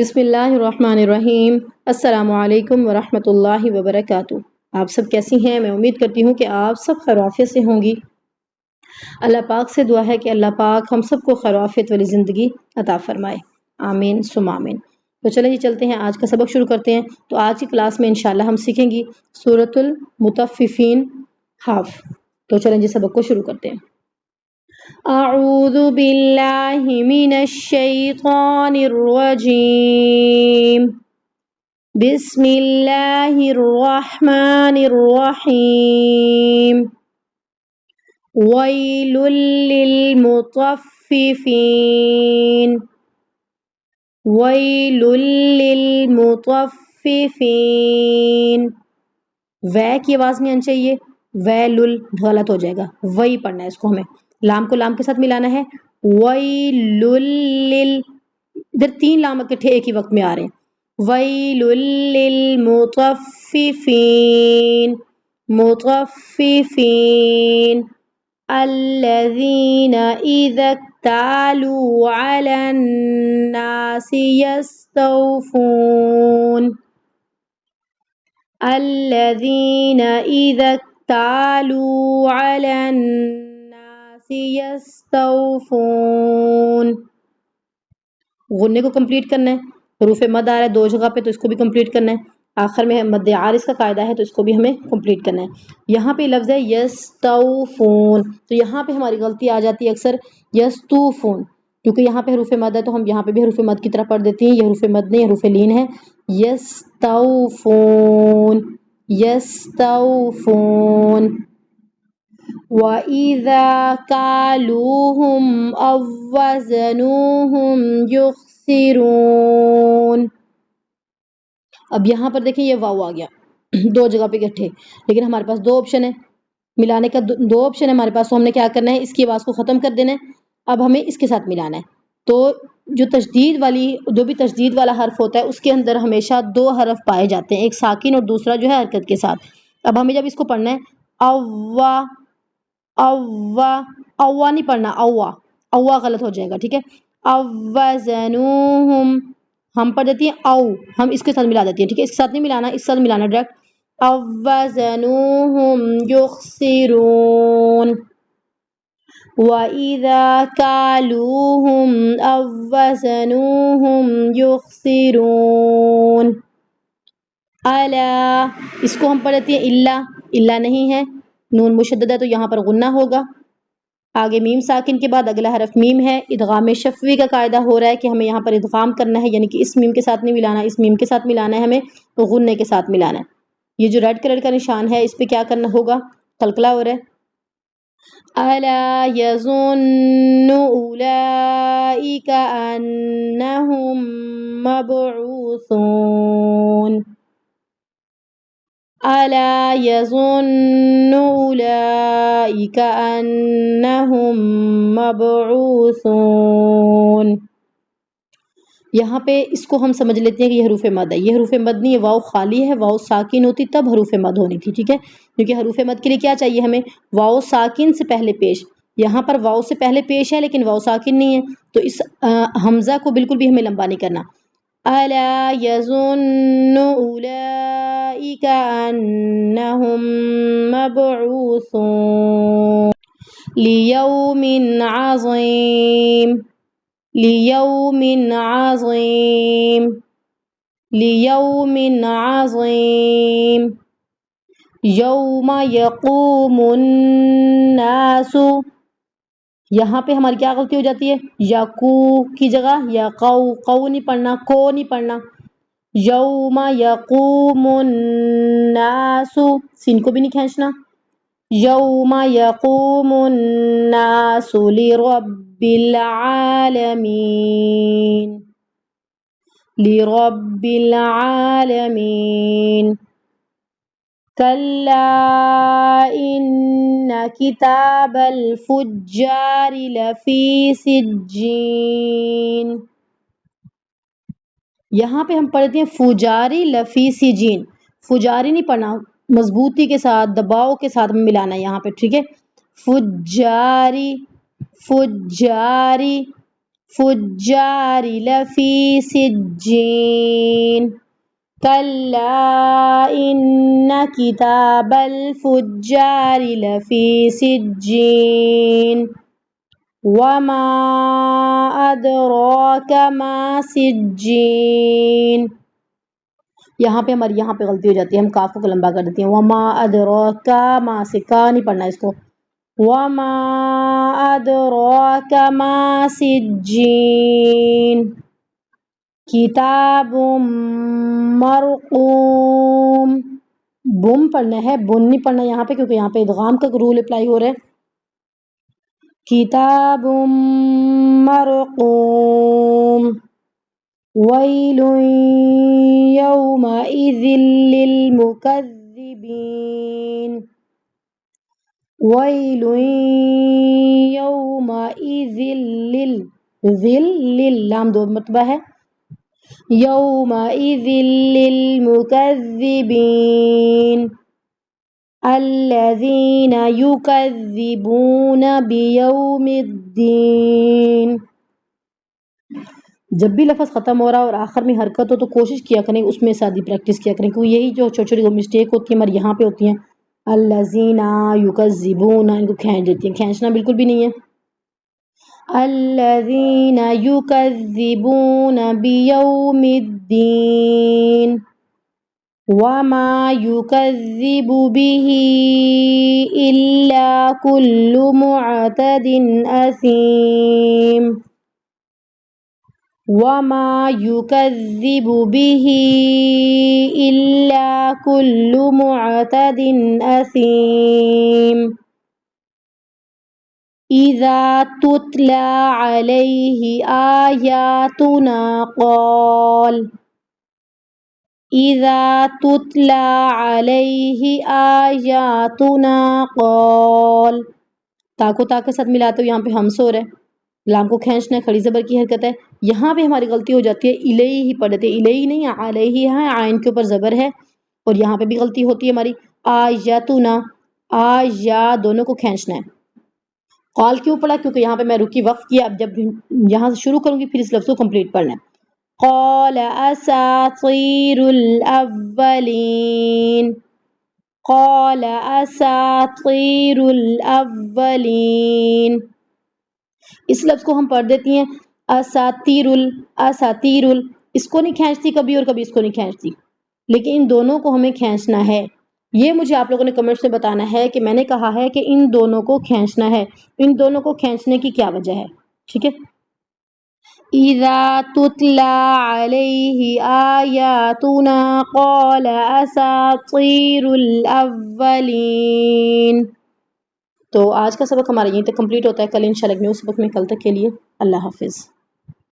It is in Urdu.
بسم اللہ الرحمن الرحیم۔ السلام علیکم ورحمۃ اللہ وبرکاتہ۔ آپ سب کیسی ہیں؟ میں امید کرتی ہوں کہ آپ سب خیر و عافیت سے ہوں گی۔ اللہ پاک سے دعا ہے کہ اللہ پاک ہم سب کو خیر و عافیت والی زندگی عطا فرمائے، آمین ثم آمین۔ تو چلیں جی چلتے ہیں، آج کا سبق شروع کرتے ہیں۔ تو آج کی کلاس میں انشاءاللہ ہم سیکھیں گی سورۃ المطففین ہاف۔ تو چلیں جی سبق کو شروع کرتے ہیں۔ اعوذ باللہ من الشیطان الرجیم، بسم اللہ الرحمن الرحیم، ویل للمطففین، ویل للمطففین۔ وے کی آواز نہیں آنی چاہیے، ویل غلط ہو جائے گا، وہی پڑھنا ہے اس کو، ہمیں لام کو لام کے ساتھ ملانا ہے۔ ویل ادھر تین لام اکٹھے ایک ہی وقت میں آ رہے ہیں۔ ویل للمطففین، مطففین، الذین اذا اکتالوا علی الناس یستوفون، الذین اذا اکتالوا علی الناس یستوفون۔ غنے کو کمپلیٹ کرنا ہے، حروف مد آ رہا ہے دو جگہ پہ تو اس کو بھی کمپلیٹ کرنا ہے۔ آخر میں مد عارض کا قاعدہ ہے تو اس کو بھی ہمیں کمپلیٹ کرنا ہے۔ یہاں پہ لفظ ہے یستوفون، تو یہاں پہ ہماری غلطی آ جاتی ہے اکثر یستوفون، کیونکہ یہاں پہ حروف مد ہے تو ہم یہاں پہ بھی حروف مد کی طرح پڑھ دیتی ہیں۔ یہ حروف مد نہیں، حروف لین ہے۔ یستوفون، یستوفون۔ وَإِذَا كَالُوهُمْ أَو وَّزَنُوهُمْ يُخْسِرُونَ۔ اب یہاں پر دیکھیں یہ واو آ گیا دو جگہ پہ اکٹھے، لیکن ہمارے پاس دو آپشن ہے ملانے کا، دو آپشن ہے ہمارے پاس، تو ہم نے کیا کرنا ہے، اس کی آواز کو ختم کر دینا ہے۔ اب ہمیں اس کے ساتھ ملانا ہے۔ تو جو بھی تشدید والا حرف ہوتا ہے اس کے اندر ہمیشہ دو حرف پائے جاتے ہیں، ایک ساکن اور دوسرا جو ہے حرکت کے ساتھ۔ اب ہمیں جب اس کو پڑھنا ہے، اوا، اوا، اوا نہیں پڑھنا، اوا، اوا غلط ہو جائے گا، ٹھیک ہے۔ اوزنوہم، ہم پڑھ دیتی ہیں او، ہم اس کے ساتھ ملا دیتی ہیں، ٹھیک ہے، اس کے ساتھ نہیں ملانا، اس کے ساتھ ملانا ڈائریکٹ۔ اوزنوہم یخسرون، وَإِذَا كَالُوهُمْ أَو وَّزَنُوهُمْ يُخْسِرُونَ۔ الا، اس کو ہم پڑھ دیتی ہیں الا، الا نہیں ہے، نون مشدد ہے تو یہاں پر غنہ ہوگا۔ آگے میم ساکن کے بعد اگلا حرف میم ہے۔ ادغام شفوی کا قاعدہ ہو رہا ہے کہ ہمیں یہاں پر ادغام کرنا ہے، یعنی کہ اس میم کے ساتھ نہیں ملانا، اس میم کے ساتھ ملانا ہے، ہمیں غنے کے ساتھ ملانا ہے۔ یہ جو ریڈ کلر کا نشان ہے اس پہ کیا کرنا ہوگا، قلقلہ ہو رہا ہے۔ الا یظن اولئک انہم مبعوثون، الا یظن اولئک انہم مبعوثون۔ یہاں پہ اس کو ہم سمجھ لیتے ہیں کہ یہ حروف مد ہے، یہ حروف مد نہیں ہے، واو خالی ہے، واو ساکن ہوتی تب حروف مد ہونی تھی، ٹھیک ہے، کیونکہ حروف مد کے لیے کیا چاہیے ہمیں، واو ساکن سے پہلے پیش۔ یہاں پر واو سے پہلے پیش ہے لیکن واو ساکن نہیں ہے، تو اس حمزہ کو بالکل بھی ہمیں لمبا نہیں کرنا۔ الا یظن اولئک انہم مبعوثون لیوم عظیم، لیوم عظیم، لیوم عظیم، یوم یقوم الناس۔ یہاں پہ ہماری کیا غلطی ہو جاتی ہے، یقو کی جگہ یا قو، قو نہیں پڑھنا، کو نہیں پڑھنا۔ یوم یقوم الناس، سین کو بھی نہیں کھینچنا۔ یوم یقوم الناس لرب العالمین، لرب العالمین۔ کلا ان کتاب الفجار لفی سجین، یہاں پہ ہم پڑھتے ہیں فجاری لفی سجین، فجاری نہیں پڑھنا، مضبوطی کے ساتھ دباؤ کے ساتھ ہمیں ملانا ہے یہاں پہ، ٹھیک ہے۔ فجاری، فجاری، الفجار لفی سجین کلا ان کتاب الفجار لفی سجین وما ادراک ما سجین. یہاں پہ ہماری یہاں پہ غلطی ہو جاتی ہے، ہم کاف کو لمبا کر دیتے ہیں. وما ادراک ما سے کا نہیں پڑھنا اس کو. وما ادراک ما سجین کتاب مرقوم. بم پڑھنا ہے، بن نہیں پڑھنا یہاں پہ، کیونکہ یہاں پہ ادغام کا رول اپلائی ہو رہا ہے. کتاب مرقوم ویل یومئذ للمکذبین ویل یومئذ لام دو مرتبہ ہے. یومئذ للمکذبین الذین یکذبون بیوم الدین. جب بھی لفظ ختم ہو رہا اور آخر میں حرکت ہو تو کوشش کیا کریں اس میں سادی پریکٹس کیا کریں، کیونکہ یہی جو چھوٹی چھوٹی مسٹیک ہوتی ہیں ہماری یہاں پہ ہوتی ہیں. الذین یکذبون، ان کو کھینچ دیتی ہیں، کھینچنا بالکل بھی نہیں ہے. الذین یکذبون بیوم الدین وما یکذب به الا کل معتد اثیم وما یکذب به الا کل معتد اثیم اذا تتلی علیہ آیاتنا قال اذا تتلی علیہ آیاتنا قال. تا کو تا کے ساتھ ملاتے ہو، یہاں پہ ہمس ہو رہا ہے، لام کو کھینچنا ہے، کھڑی زبر کی حرکت ہے. یہاں پہ ہماری غلطی ہو جاتی ہے، الیہ ہی پڑھ دیتے ہیں، الیہ نہیں علیہ ہے، عین کے اوپر زبر ہے. اور یہاں پہ بھی غلطی ہوتی ہے ہماری، آیاتنا آیا دونوں کو کھینچنا ہے. قال کیوں پڑھا؟ کیونکہ یہاں پہ میں رکی وقف کیا. اب جب یہاں سے شروع کروں گی پھر اس لفظ کو کمپلیٹ پڑھنا ہے. قال اساطیر الاولین قال اساطیر الاولین. اس لفظ کو ہم پڑھ دیتی ہیں اساطیر اساطیر، اس کو نہیں کھینچتی کبھی اور کبھی اس کو نہیں کھینچتی، لیکن ان دونوں کو ہمیں کھینچنا ہے. یہ مجھے آپ لوگوں نے کمنٹس میں بتانا ہے کہ میں نے کہا ہے کہ ان دونوں کو کھینچنا ہے، ان دونوں کو کھینچنے کی کیا وجہ ہے. ٹھیک ہے. اذا تتلی علیہ آیاتنا قال اساطیر الاولین. تو آج کا سبق ہمارا یہیں تک کمپلیٹ ہوتا ہے. کل انشاءاللہ نیو سبق میں کل تک کے لیے اللہ حافظ.